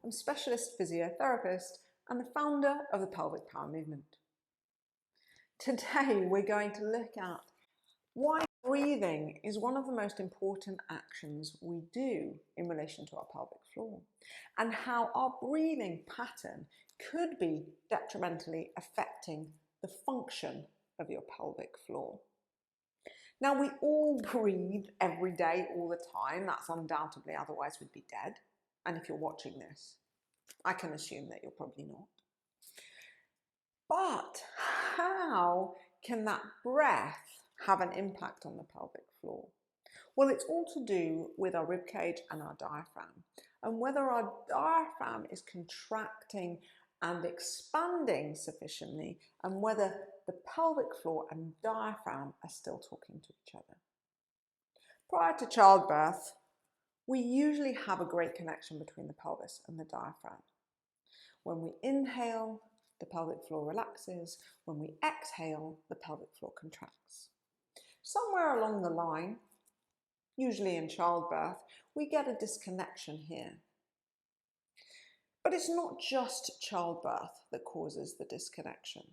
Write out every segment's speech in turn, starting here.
I'm specialist physiotherapist and the founder of the Pelvic Power Movement. Today we're going to look at why breathing is one of the most important actions we do in relation to our pelvic floor, and how our breathing pattern could be detrimentally affecting the function of your pelvic floor. Now, we all breathe every day, all the time. That's undoubtedly, otherwise we'd be dead. And if you're watching this, I can assume that you're probably not. But how can that breath have an impact on the pelvic floor? Well, it's all to do with our ribcage and our diaphragm, and whether our diaphragm is contracting and expanding sufficiently, and whether the pelvic floor and diaphragm are still talking to each other. Prior to childbirth, we usually have a great connection between the pelvis and the diaphragm. When we inhale, the pelvic floor relaxes. When we exhale, the pelvic floor contracts. Somewhere along the line, usually in childbirth, we get a disconnection here. But it's not just childbirth that causes the disconnection.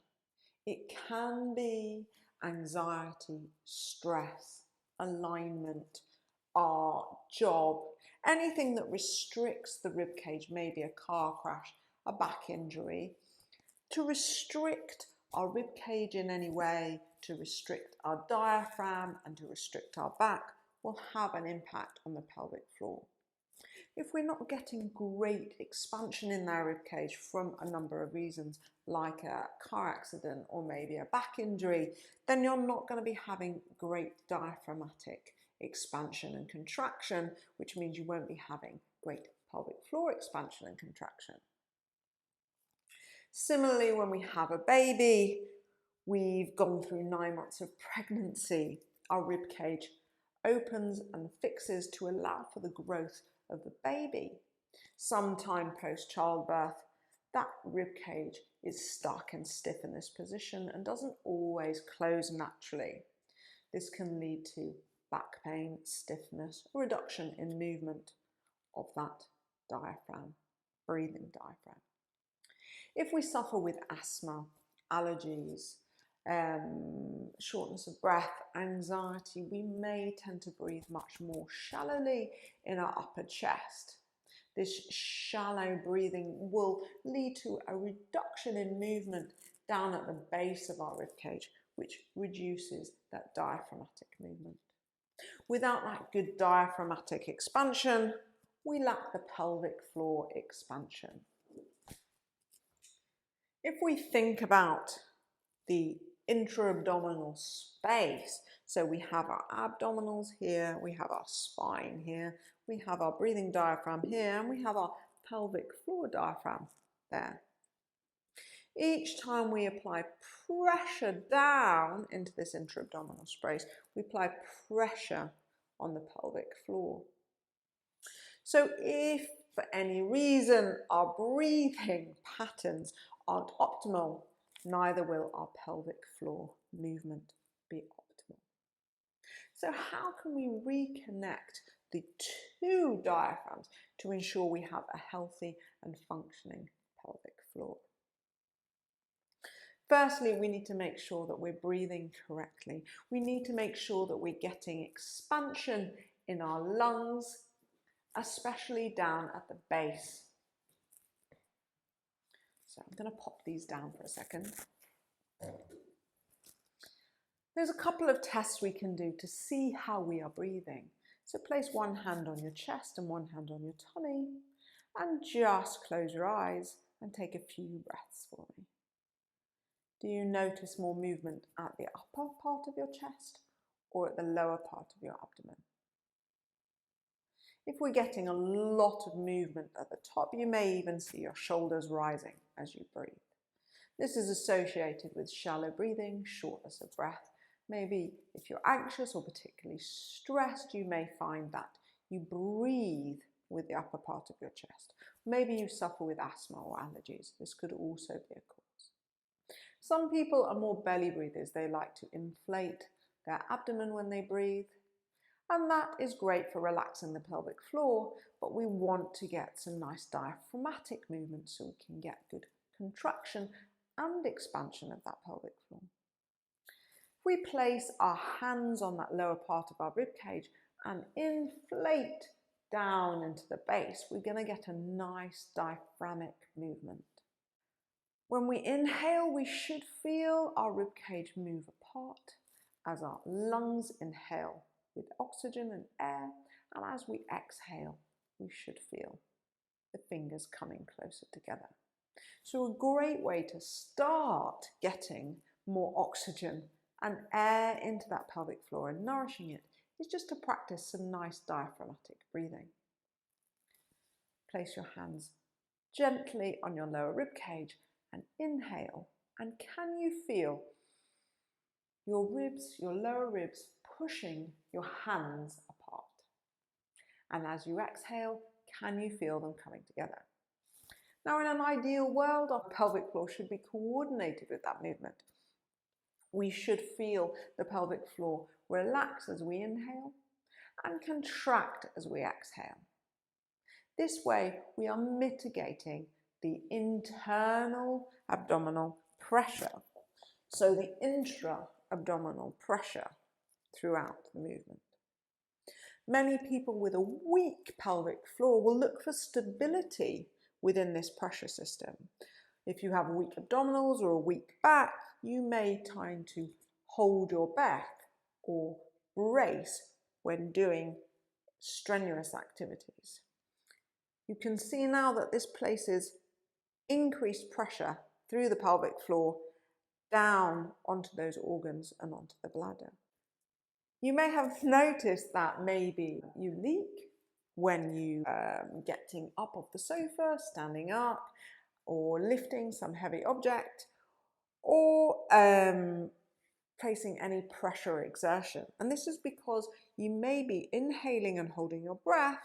It can be anxiety, stress, alignment, our job, anything that restricts the ribcage, maybe a car crash, a back injury. To restrict our ribcage in any way, to restrict our diaphragm and to restrict our back will have an impact on the pelvic floor. If we're not getting great expansion in their ribcage from a number of reasons, like a car accident or maybe a back injury, then you're not going to be having great diaphragmatic expansion and contraction, which means you won't be having great pelvic floor expansion and contraction. Similarly, when we have a baby, we've gone through 9 months of pregnancy, our ribcage opens and fixes to allow for the growth of the baby. Sometime post-childbirth, that ribcage is stuck and stiff in this position and doesn't always close naturally. This can lead to back pain, stiffness, a reduction in movement of that diaphragm, breathing diaphragm. If we suffer with asthma, allergies, shortness of breath, anxiety, we may tend to breathe much more shallowly in our upper chest. This shallow breathing will lead to a reduction in movement down at the base of our ribcage, which reduces that diaphragmatic movement. Without that good diaphragmatic expansion, we lack the pelvic floor expansion. If we think about the intra-abdominal space, so we have our abdominals here, we have our spine here, we have our breathing diaphragm here, and we have our pelvic floor diaphragm there. Each time we apply pressure down into this intra-abdominal space, we apply pressure on the pelvic floor. So if for any reason our breathing patterns aren't optimal, neither will our pelvic floor movement be optimal. So how can we reconnect the two diaphragms to ensure we have a healthy and functioning pelvic floor? Firstly, we need to make sure that we're breathing correctly. We need to make sure that we're getting expansion in our lungs, especially down at the base. So I'm going to pop these down for a second. There's a couple of tests we can do to see how we are breathing. So place one hand on your chest and one hand on your tummy, and just close your eyes and take a few breaths for me. Do you notice more movement at the upper part of your chest or at the lower part of your abdomen? If we're getting a lot of movement at the top, you may even see your shoulders rising as you breathe. This is associated with shallow breathing, shortness of breath. Maybe if you're anxious or particularly stressed, you may find that you breathe with the upper part of your chest. Maybe you suffer with asthma or allergies. This could also be a cause. Some people are more belly breathers. They like to inflate their abdomen when they breathe. And that is great for relaxing the pelvic floor, but we want to get some nice diaphragmatic movement so we can get good contraction and expansion of that pelvic floor. If we place our hands on that lower part of our rib cage and inflate down into the base, we're going to get a nice diaphragmatic movement. When we inhale, we should feel our rib cage move apart as our lungs inhale with oxygen and air, and as we exhale, we should feel the fingers coming closer together. So a great way to start getting more oxygen and air into that pelvic floor and nourishing it is just to practice some nice diaphragmatic breathing. Place your hands gently on your lower rib cage and inhale. And can you feel your ribs, your lower ribs, pushing your hands apart? And as you exhale, can you feel them coming together? Now, in an ideal world, our pelvic floor should be coordinated with that movement. We should feel the pelvic floor relax as we inhale and contract as we exhale. This way, we are mitigating the internal abdominal pressure, so the intra-abdominal pressure throughout the movement. Many people with a weak pelvic floor will look for stability within this pressure system. If you have weak abdominals or a weak back, you may tend to hold your back or brace when doing strenuous activities. You can see now that this places increased pressure through the pelvic floor down onto those organs and onto the bladder. You may have noticed that maybe you leak when you getting up off the sofa, standing up, or lifting some heavy object, or placing any pressure or exertion. And this is because you may be inhaling and holding your breath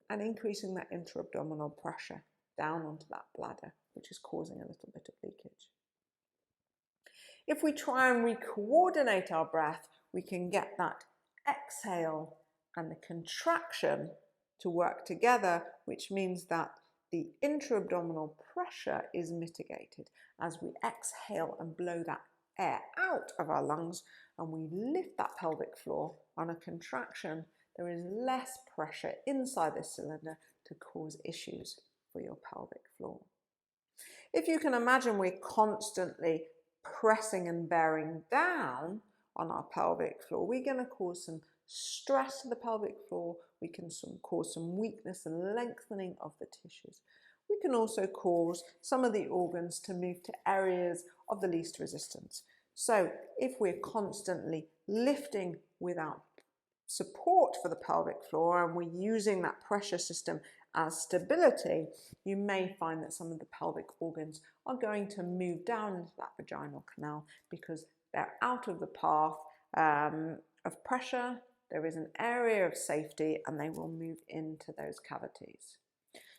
and increasing that intra-abdominal pressure down onto that bladder, which is causing a little bit of leakage. If we try and re-coordinate our breath, we can get that exhale and the contraction to work together, which means that the intra-abdominal pressure is mitigated as we exhale and blow that air out of our lungs and we lift that pelvic floor. On a contraction, there is less pressure inside this cylinder to cause issues for your pelvic floor. If you can imagine, we're constantly pressing and bearing down on our pelvic floor, we're going to cause some stress to the pelvic floor. We can cause some weakness and lengthening of the tissues. We can also cause some of the organs to move to areas of the least resistance. So if we're constantly lifting without support for the pelvic floor and we're using that pressure system as stability, you may find that some of the pelvic organs are going to move down into that vaginal canal because they're out of the path of pressure. There is an area of safety and they will move into those cavities.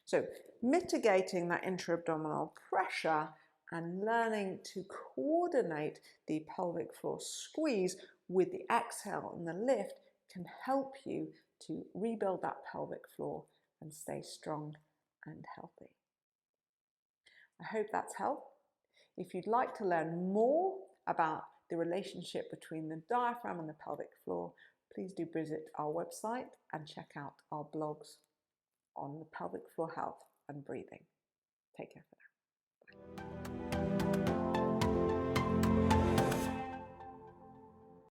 So mitigating that intra-abdominal pressure and learning to coordinate the pelvic floor squeeze with the exhale and the lift can help you to rebuild that pelvic floor and stay strong and healthy. I hope that's helped. If you'd like to learn more about the relationship between the diaphragm and the pelvic floor, please do visit our website and check out our blogs on the pelvic floor health and breathing. Take care for now. Bye.